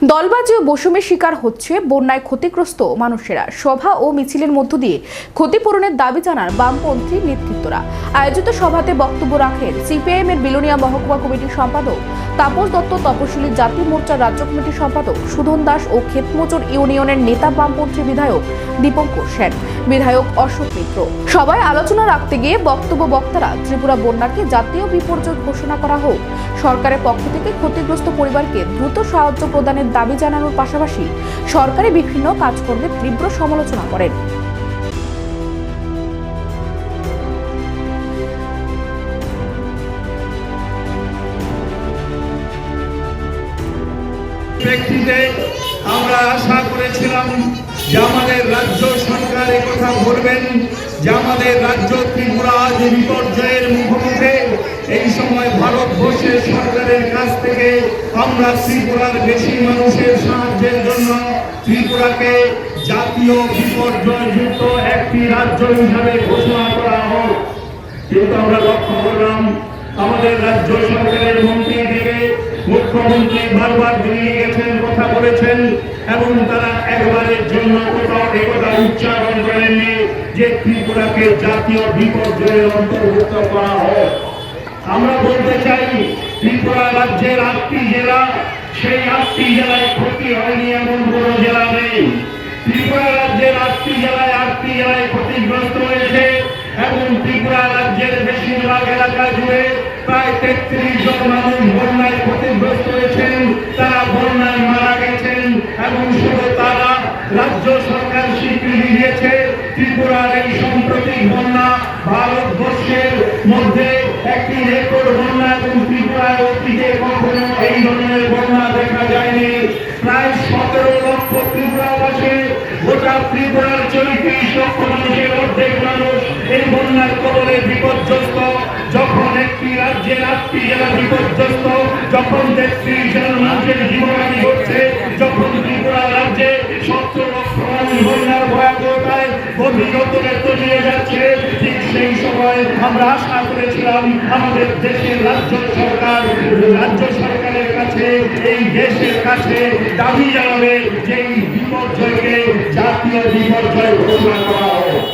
দলবাজি ও বৈষম্যের শিকার হচ্ছে বন্যায় ক্ষতিগ্রস্ত মানুষেরা। সভা ও মিছিলের মধ্য দিয়ে ক্ষতিপূরণের দাবি জানান বামপন্থী নেতৃত্বরা। আয়োজিত সভাতে বক্তব্য রাখেন সিপিআইএম এর বিলোনিয়া মহকুমা কমিটির সম্পাদক তাপস দত্ত, তপশিলি জাতি মোর্চার রাজ্য কমিটির সম্পাদক সুধন দাস ও ক্ষেতমোচর ইউনিয়নের নেতা বামপন্থী বিধায়ক দীপঙ্কর সেন, বিধায়ক অশোক মিত্র। সভায় আলোচনা রাখতে গিয়ে বক্তারা ত্রিপুরা বন্যাকে জাতীয় বিপর্যয় ঘোষণা করা হোক, সরকারের পক্ষ থেকে ক্ষতিগ্রস্ত পরিবারকে দ্রুত সাহায্য প্রদানের দাবি জানানোর পাশাপাশি সরকারি বিভিন্ন কাজকর্মের তীব্র সমালোচনা করেন। আমরা আশা করেছিলাম যে আমাদের রাজ্য সরকার কথা বলবেন যে আমাদের রাজ্য ত্রিপুরা আজ বিপর্যয়ের মুখোমুখি। এই সময় ভারতবর্ষের সরকারের কাছ থেকে আমরা ত্রিপুরার বেশি মানুষের সাহায্যের জন্য ত্রিপুরাকে জাতীয় বিপর্যয়যুক্ত একটি রাজ্য হিসাবে ঘোষণা করা হোক। কিন্তু আমরা লক্ষ্য করলাম আমাদের রাজ্য সরকারের মন্ত্রী থেকে মুখ্যমন্ত্রী বারবার দিল্লি গেছেন, কথা বলেছেন এবং তারা একবারের জন্য কোথাও একথা উচ্চারণ করেননি যে ত্রিপুরাকে জাতীয় বিপর্যয়ের অন্তর্ভুক্ত করা হোক। আমরা বলতে চাই ত্রিপুরা রাজ্যের 8টি জেলা, সেই 8টি জেলায় ক্ষতি হয়নি এমন কোন জেলা নেই। ত্রিপুরা রাজ্যের 8টি জেলায় ক্ষতিগ্রস্ত হয়েছে এবং ত্রিপুরা রাজ্যের বেশিরভাগ এলাকা জুড়ে প্রায় 33 জন মানুষ বন্যায় ক্ষতিগ্রস্ত হয়েছেন, তারা বন্যায় মারা গেছেন এবং শুধু তারা রাজ্য সরকার স্বীকৃতি দিয়েছে ত্রিপুরার এই সাম্প্রতিক বন্যা ভারতবর্ষের মধ্যে একটি রেকর্ড বন্যা এবং ত্রিপুরার অতীতে কখনো এই ধরনের বন্যা দেখা যায়নি। প্রায় 17 লক্ষ ত্রিপুরাবাসী, গোটা ত্রিপুরার 34 লক্ষ মানুষের অর্ধেক মানুষ এই বন্যার কবলে বিপর্যস্ত। যখন একটি রাজ্যের 8টি জেলা বিপর্যস্ত, যখন 33 জন মানুষের জীবনহানি ঘটছে, যখন ত্রিপুরা রাজ্যে 17 লক্ষ মানুষ বন্যার ভয়াবহতায় গভীরতরে তলিয়ে যাচ্ছে, ঠিক সেই সময় আমরা আশা করেছিলাম আমাদের দেশের রাজ্য সরকারের কাছে, এই দেশের কাছে দাবি জানাবে যে এই বিপর্যয়কে জাতীয় বিপর্যয় ঘোষণা করা হোক।